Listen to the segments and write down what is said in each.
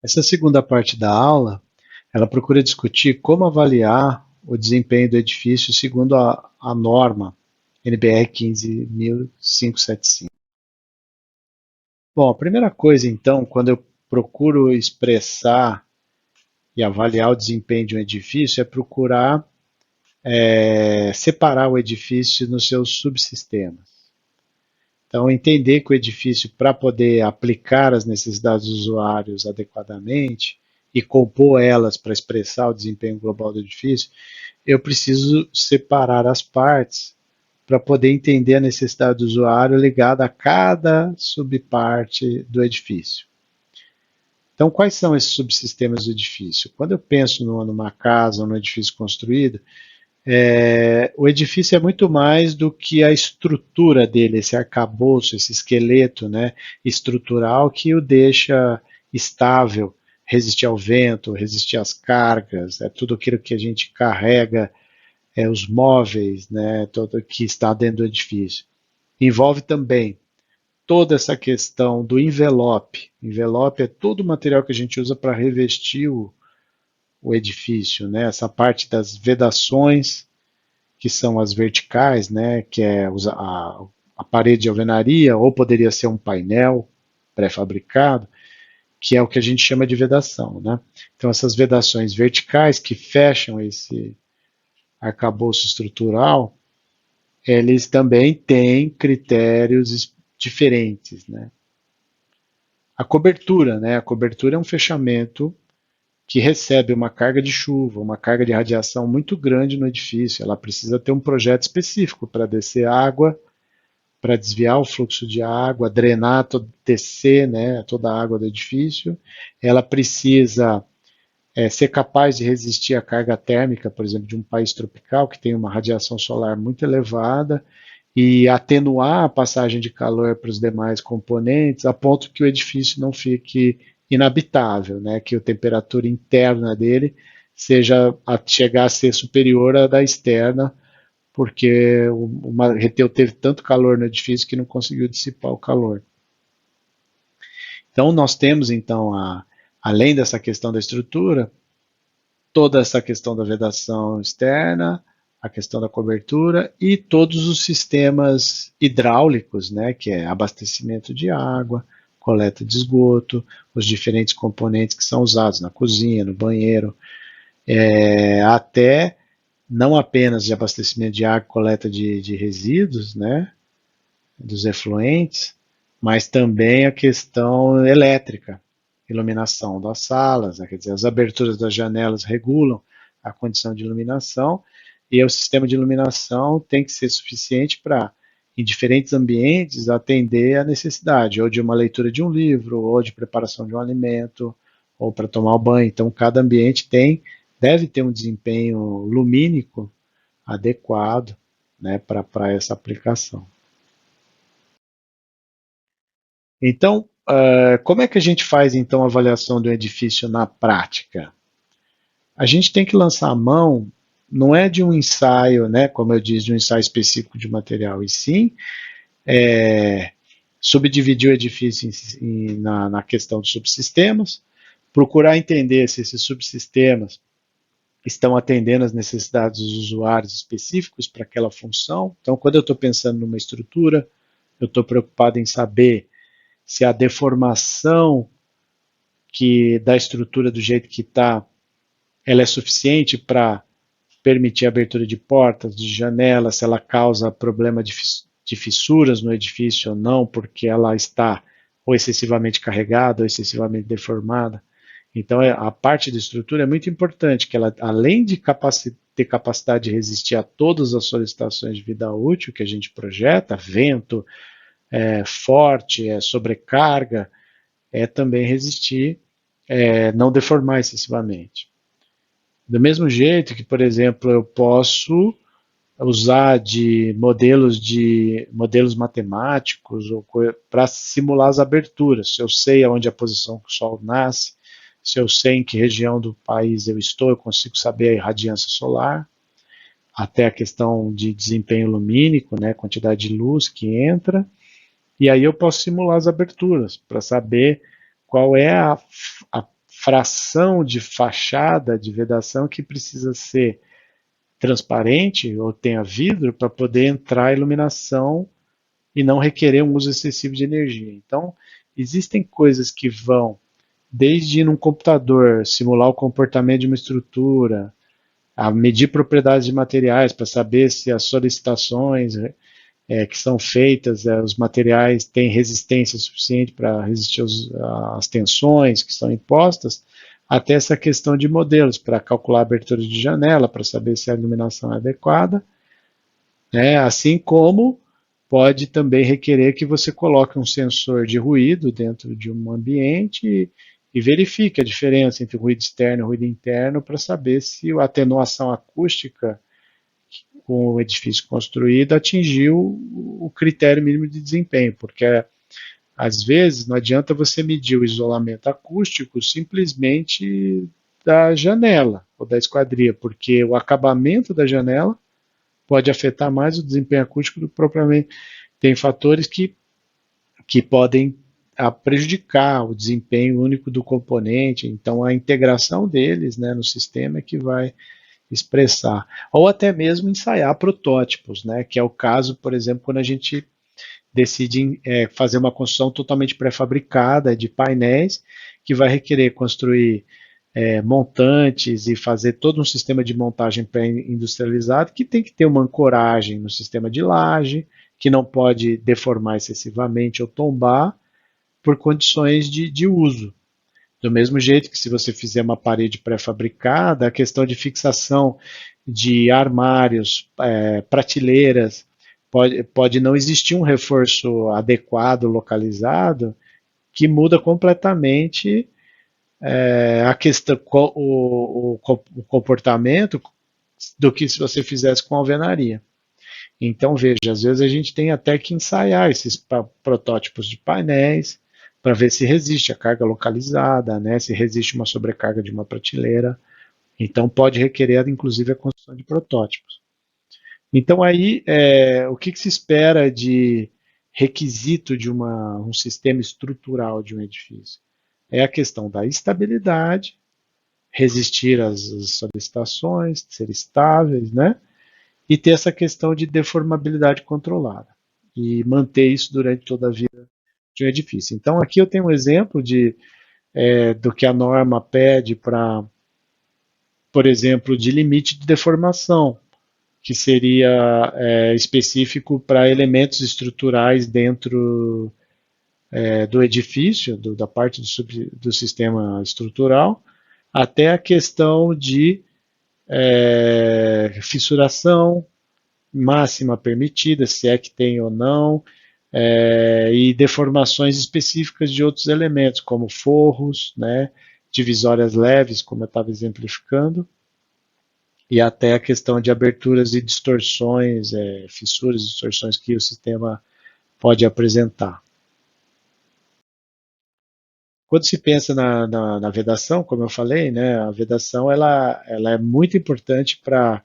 Essa segunda parte da aula, ela procura discutir como avaliar o desempenho do edifício segundo a norma NBR 15575. Bom, a primeira coisa, então, quando eu procuro expressar e avaliar o desempenho de um edifício, é procurar separar o edifício nos seus subsistemas. Então, entender que o edifício, para poder aplicar as necessidades dos usuários adequadamente e compor elas para expressar o desempenho global do edifício, eu preciso separar as partes para poder entender a necessidade do usuário ligada a cada subparte do edifício. Então, quais são esses subsistemas do edifício? Quando eu penso numa casa ou num edifício construído, o edifício é muito mais do que a estrutura dele, esse arcabouço, esse esqueleto, né, estrutural que o deixa estável, resistir ao vento, resistir às cargas, é tudo aquilo que a gente carrega, os móveis, né, tudo que está dentro do edifício. Envolve também toda essa questão do envelope. Envelope é todo o material que a gente usa para revestir o edifício, né, essa parte das vedações, que são as verticais, né, que é a parede de alvenaria, ou poderia ser um painel pré-fabricado, que é o que a gente chama de vedação, né? Então, essas vedações verticais que fecham esse arcabouço estrutural, eles também têm critérios diferentes, né? A cobertura, né? A cobertura é um fechamento que recebe uma carga de chuva, uma carga de radiação muito grande no edifício. Ela precisa ter um projeto específico para descer água, para desviar o fluxo de água, drenar, descer, né, toda a água do edifício. Ela precisa ser capaz de resistir à carga térmica, por exemplo, de um país tropical que tem uma radiação solar muito elevada e atenuar a passagem de calor para os demais componentes, a ponto que o edifício não fique inabitável, né? Que a temperatura interna dele chegar a ser superior à da externa, porque o Marreteu teve tanto calor no edifício que não conseguiu dissipar o calor. Então nós temos então além dessa questão da estrutura, toda essa questão da vedação externa, a questão da cobertura e todos os sistemas hidráulicos, né, que é abastecimento de água, coleta de esgoto, os diferentes componentes que são usados na cozinha, no banheiro, até não apenas de abastecimento de água, coleta de resíduos, né, dos efluentes, mas também a questão elétrica, iluminação das salas, né, quer dizer, as aberturas das janelas regulam a condição de iluminação e o sistema de iluminação tem que ser suficiente para, em diferentes ambientes, atender a necessidade, ou de uma leitura de um livro, ou de preparação de um alimento, ou para tomar o banho. Então, cada ambiente deve ter um desempenho lumínico adequado, né, para essa aplicação. Então, como é que a gente faz então a avaliação do edifício na prática? A gente tem que lançar a mão, não é de um ensaio, né, como eu disse, de um ensaio específico de material, e sim subdividir o edifício na questão dos subsistemas, procurar entender se esses subsistemas estão atendendo às necessidades dos usuários específicos para aquela função. Então, quando eu estou pensando numa estrutura, eu estou preocupado em saber se a deformação da estrutura do jeito que está, ela é suficiente para permitir a abertura de portas, de janelas, se ela causa problema de fissuras no edifício ou não, porque ela está ou excessivamente carregada ou excessivamente deformada. Então, a parte da estrutura é muito importante, que ela, além de ter capacidade de resistir a todas as solicitações de vida útil que a gente projeta, vento, forte, sobrecarga, também resistir, não deformar excessivamente. Do mesmo jeito que, por exemplo, eu posso usar de modelos matemáticos para simular as aberturas. Se eu sei aonde a posição que o Sol nasce, se eu sei em que região do país eu estou, eu consigo saber a irradiância solar, até a questão de desempenho lumínico, né, quantidade de luz que entra, e aí eu posso simular as aberturas para saber qual é a fração de fachada, de vedação, que precisa ser transparente ou tenha vidro para poder entrar iluminação e não requerer um uso excessivo de energia. Então, existem coisas que vão desde num computador simular o comportamento de uma estrutura, a medir propriedades de materiais para saber se as solicitações que são feitas, os materiais têm resistência suficiente para resistir às tensões que são impostas, até essa questão de modelos, para calcular a abertura de janela, para saber se a iluminação é adequada, né? Assim como pode também requerer que você coloque um sensor de ruído dentro de um ambiente e verifique a diferença entre ruído externo e ruído interno para saber se a atenuação acústica com o edifício construído atingiu o critério mínimo de desempenho, porque às vezes não adianta você medir o isolamento acústico simplesmente da janela ou da esquadria, porque o acabamento da janela pode afetar mais o desempenho acústico do que propriamente. Tem fatores que podem prejudicar o desempenho único do componente, então a integração deles, né, no sistema é que vai expressar. Ou até mesmo ensaiar protótipos, né, que é o caso, por exemplo, quando a gente decide fazer uma construção totalmente pré-fabricada de painéis, que vai requerer construir montantes e fazer todo um sistema de montagem pré-industrializado que tem que ter uma ancoragem no sistema de laje, que não pode deformar excessivamente ou tombar por condições de uso. Do mesmo jeito que se você fizer uma parede pré-fabricada, a questão de fixação de armários, prateleiras, pode não existir um reforço adequado, localizado, que muda completamente a questão, o comportamento do que se você fizesse com alvenaria. Então, veja, às vezes a gente tem até que ensaiar esses protótipos de painéis para ver se resiste a carga localizada, né, se resiste uma sobrecarga de uma prateleira. Então, pode requerer, inclusive, a construção de protótipos. Então, aí, o que se espera de requisito de um sistema estrutural de um edifício? É a questão da estabilidade, resistir às solicitações, ser estáveis, né? E ter essa questão de deformabilidade controlada e manter isso durante toda a vida de um edifício. Então, aqui eu tenho um exemplo do que a norma pede para, por exemplo, de limite de deformação, que seria específico para elementos estruturais dentro do edifício, da parte do sistema estrutural, até a questão de fissuração máxima permitida, se é que tem ou não, e deformações específicas de outros elementos, como forros, né, divisórias leves, como eu estava exemplificando, e até a questão de aberturas e distorções, fissuras e distorções que o sistema pode apresentar. Quando se pensa na vedação, como eu falei, né, a vedação ela é muito importante para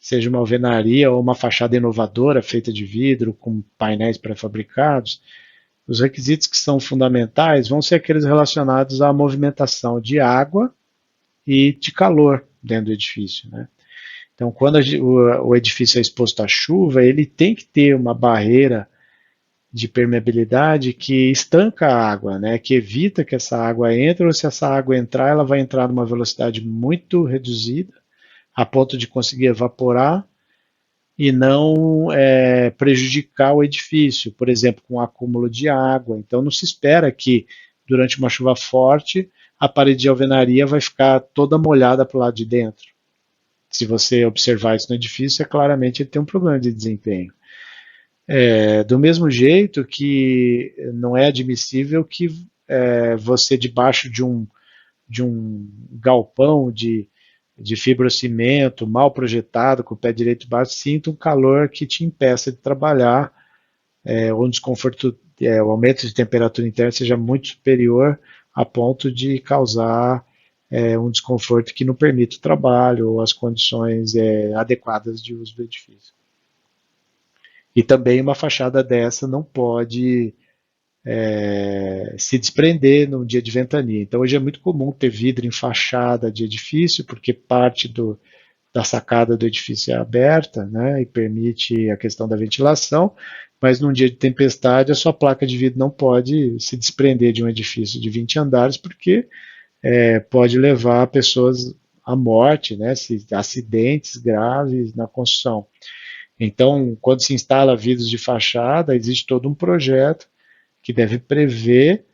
seja uma alvenaria ou uma fachada inovadora feita de vidro com painéis pré-fabricados. Os requisitos que são fundamentais vão ser aqueles relacionados à movimentação de água e de calor dentro do edifício, né? Então, quando o edifício é exposto à chuva, ele tem que ter uma barreira de permeabilidade que estanca a água, né? Que evita que essa água entre, ou se essa água entrar, ela vai entrar numa velocidade muito reduzida, a ponto de conseguir evaporar e não prejudicar o edifício, por exemplo, com acúmulo de água. Então, não se espera que, durante uma chuva forte, a parede de alvenaria vai ficar toda molhada para o lado de dentro. Se você observar isso no edifício, claramente ele tem um problema de desempenho. Do mesmo jeito que não é admissível que você, debaixo de um galpão de fibrocimento mal projetado, com o pé direito baixo, sinta um calor que te impeça de trabalhar, ou um desconforto, o aumento de temperatura interna seja muito superior a ponto de causar um desconforto que não permite o trabalho ou as condições adequadas de uso do edifício. E também uma fachada dessa não pode se desprender num dia de ventania. Então hoje é muito comum ter vidro em fachada de edifício, porque parte da sacada do edifício é aberta, né, e permite a questão da ventilação, mas num dia de tempestade a sua placa de vidro não pode se desprender de um edifício de 20 andares, porque pode levar pessoas à morte, né, acidentes graves na construção. Então, quando se instala vidros de fachada, existe todo um projeto que deve prever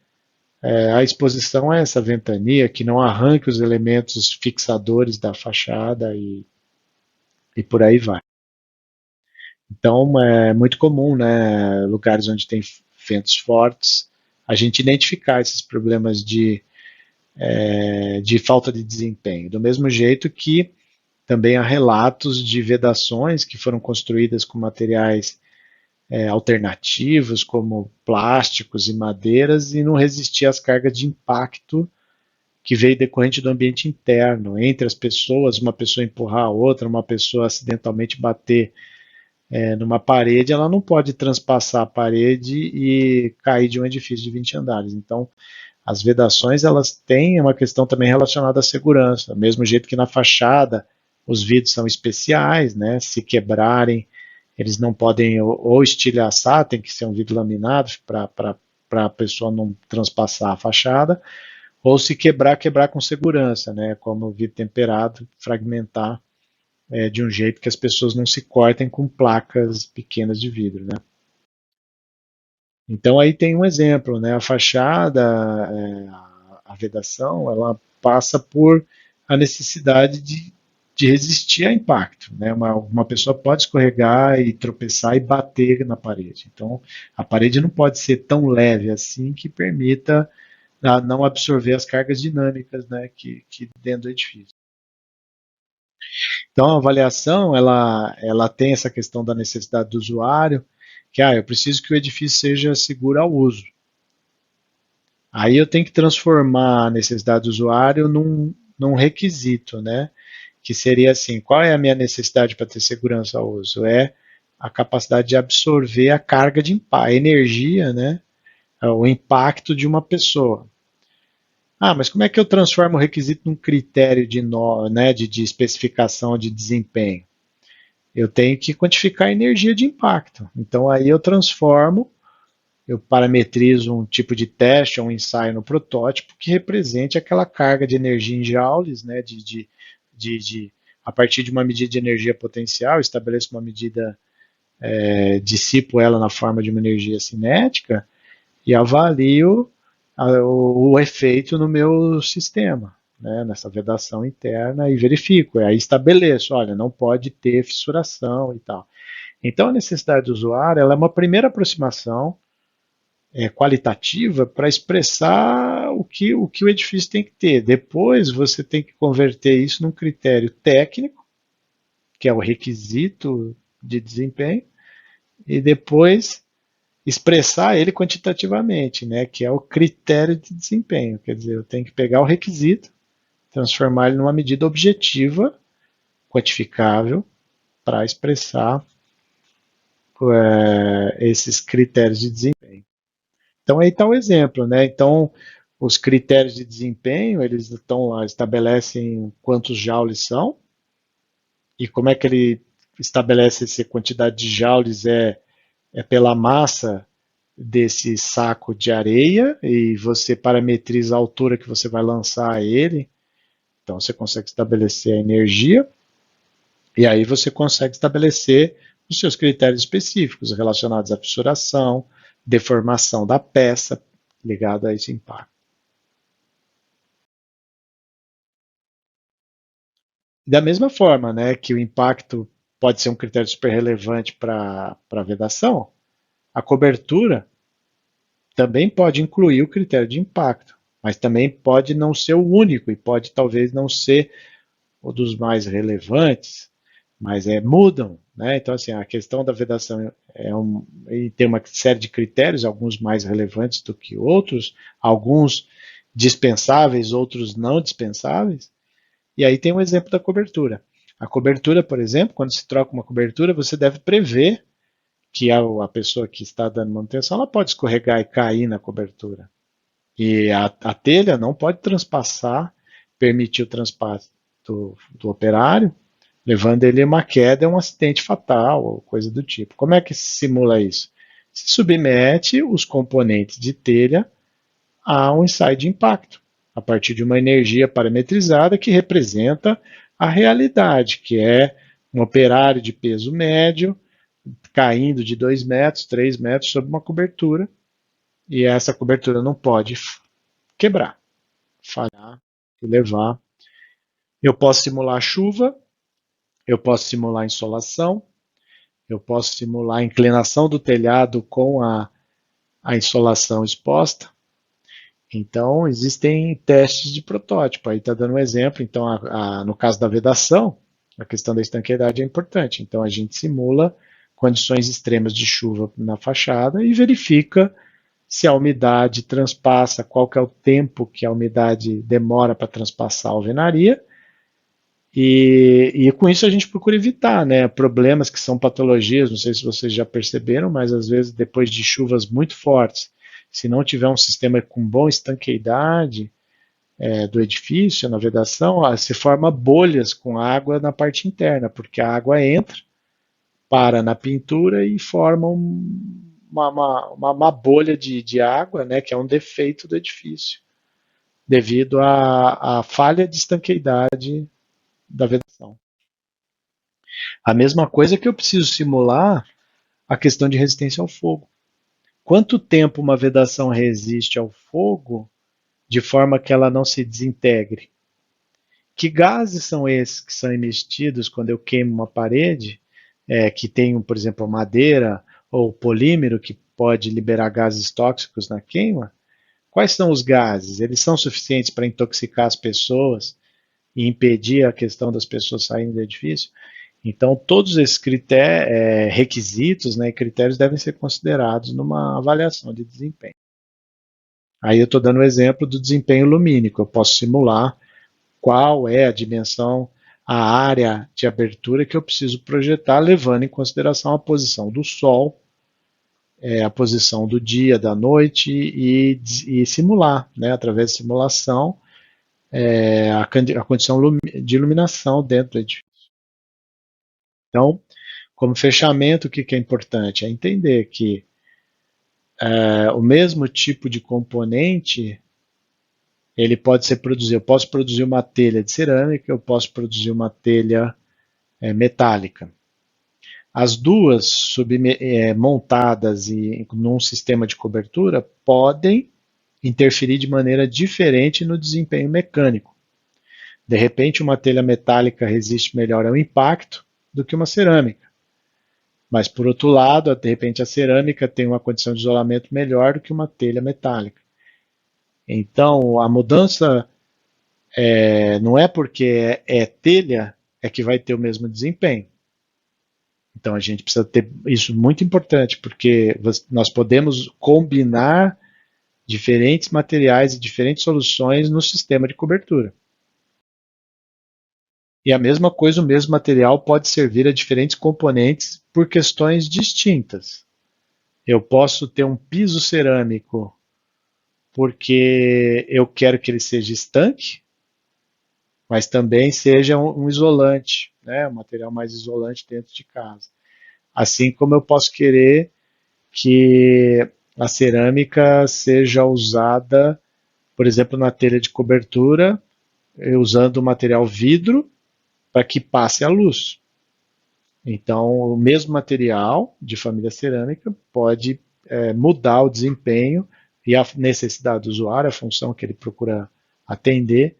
a exposição a essa ventania, que não arranque os elementos fixadores da fachada e por aí vai. Então, é muito comum, né, lugares onde tem ventos fortes, a gente identificar esses problemas de falta de desempenho. Do mesmo jeito que também há relatos de vedações que foram construídas com materiais alternativos, como plásticos e madeiras, e não resistia às cargas de impacto que veio decorrente do ambiente interno, entre as pessoas, uma pessoa empurrar a outra, uma pessoa acidentalmente bater numa parede, ela não pode transpassar a parede e cair de um edifício de 20 andares. Então, as vedações, elas têm uma questão também relacionada à segurança, do mesmo jeito que na fachada os vidros são especiais, né? Se quebrarem, eles não podem ou estilhaçar, tem que ser um vidro laminado para a pessoa não transpassar a fachada, ou se quebrar, quebrar com segurança, né? Como o vidro temperado, fragmentar de um jeito que as pessoas não se cortem com placas pequenas de vidro, né? Então aí tem um exemplo, né? A fachada, a vedação, ela passa por a necessidade de resistir a impacto, né? Uma pessoa pode escorregar e tropeçar e bater na parede. Então a parede não pode ser tão leve assim que permita não absorver as cargas dinâmicas, né? Que dentro do edifício. Então, a avaliação, ela tem essa questão da necessidade do usuário, que eu preciso que o edifício seja seguro ao uso. Aí eu tenho que transformar a necessidade do usuário num requisito, né? Que seria assim, qual é a minha necessidade para ter segurança ao uso? É a capacidade de absorver a carga de impacto, a energia, né? O impacto de uma pessoa. Mas como é que eu transformo o requisito num critério de especificação de desempenho? Eu tenho que quantificar a energia de impacto. Então aí eu transformo, eu parametrizo um tipo de teste ou um ensaio no protótipo que represente aquela carga de energia em joules, né, a partir de uma medida de energia potencial, estabeleço uma medida, dissipo ela na forma de uma energia cinética e avalio o efeito no meu sistema, né, nessa vedação interna, e verifico. Aí estabeleço, olha, não pode ter fissuração e tal. Então a necessidade do usuário ela é uma primeira aproximação qualitativa para expressar o que o edifício tem que ter. Depois você tem que converter isso num critério técnico, que é o requisito de desempenho, e depois expressar ele quantitativamente, né, que é o critério de desempenho. Quer dizer, eu tenho que pegar o requisito, transformar ele numa medida objetiva, quantificável, para expressar esses critérios de desempenho. Então aí está o exemplo, né? Então os critérios de desempenho eles estão lá, estabelecem quantos joules são e como é que ele estabelece essa quantidade de joules é pela massa desse saco de areia e você parametriza a altura que você vai lançar ele. Então você consegue estabelecer a energia e aí você consegue estabelecer os seus critérios específicos relacionados à fissuração, deformação da peça ligada a esse impacto. Da mesma forma, né, que o impacto pode ser um critério super relevante para a vedação, a cobertura também pode incluir o critério de impacto, mas também pode não ser o único e pode talvez não ser o dos mais relevantes, mas mudam, né? Então assim a questão da vedação tem uma série de critérios, alguns mais relevantes do que outros, alguns dispensáveis, outros não dispensáveis. E aí tem um exemplo da cobertura. A cobertura, por exemplo, quando se troca uma cobertura, você deve prever que a pessoa que está dando manutenção, ela pode escorregar e cair na cobertura. E a telha não pode transpassar, permitir o transpasse do operário, levando ele a uma queda, um acidente fatal, ou coisa do tipo. Como é que se simula isso? Se submete os componentes de telha a um ensaio de impacto, a partir de uma energia parametrizada que representa a realidade, que é um operário de peso médio caindo de 2 metros, 3 metros sobre uma cobertura, e essa cobertura não pode quebrar, falhar e levar. Eu posso simular chuva, eu posso simular insolação, eu posso simular a inclinação do telhado com a insolação exposta. Então, existem testes de protótipo. Aí está dando um exemplo. Então, no caso da vedação, a questão da estanqueidade é importante. Então, a gente simula condições extremas de chuva na fachada e verifica se a umidade transpassa, qual que é o tempo que a umidade demora para transpassar a alvenaria. E com isso a gente procura evitar, né, problemas que são patologias, não sei se vocês já perceberam, mas às vezes depois de chuvas muito fortes, se não tiver um sistema com boa estanqueidade do edifício, na vedação, se forma bolhas com água na parte interna, porque a água entra, para na pintura e forma uma bolha de água, né, que é um defeito do edifício, devido à falha de estanqueidade da vedação. A mesma coisa que eu preciso simular a questão de resistência ao fogo. Quanto tempo uma vedação resiste ao fogo de forma que ela não se desintegre? Que gases são esses que são emitidos quando eu queimo uma parede, que tem, por exemplo, madeira ou polímero que pode liberar gases tóxicos na queima? Quais são os gases? Eles são suficientes para intoxicar as pessoas e impedir a questão das pessoas saindo do edifício? Então, todos esses requisitos, né, critérios devem ser considerados numa avaliação de desempenho. Aí eu estou dando o exemplo do desempenho lumínico. Eu posso simular qual é a dimensão, a área de abertura que eu preciso projetar, levando em consideração a posição do sol, a posição do dia, da noite, e simular, né, através de simulação, a condição de iluminação dentro do edifício. Então, como fechamento, o que é importante? É entender que o mesmo tipo de componente ele pode ser produzido. Eu posso produzir uma telha de cerâmica, eu posso produzir uma telha metálica. As duas montadas num sistema de cobertura podem interferir de maneira diferente no desempenho mecânico. De repente, uma telha metálica resiste melhor ao impacto do que uma cerâmica. Mas, por outro lado, de repente a cerâmica tem uma condição de isolamento melhor do que uma telha metálica. Então, a mudança não é porque é telha que vai ter o mesmo desempenho. Então, a gente precisa ter isso muito importante, porque nós podemos combinar diferentes materiais e diferentes soluções no sistema de cobertura. E a mesma coisa, o mesmo material pode servir a diferentes componentes por questões distintas. Eu posso ter um piso cerâmico porque eu quero que ele seja estanque, mas também seja um isolante, né, um material mais isolante dentro de casa. Assim como eu posso querer que a cerâmica seja usada, por exemplo, na telha de cobertura, usando o material vidro para que passe a luz. Então, o mesmo material de família cerâmica pode mudar o desempenho e a necessidade do usuário, a função que ele procura atender,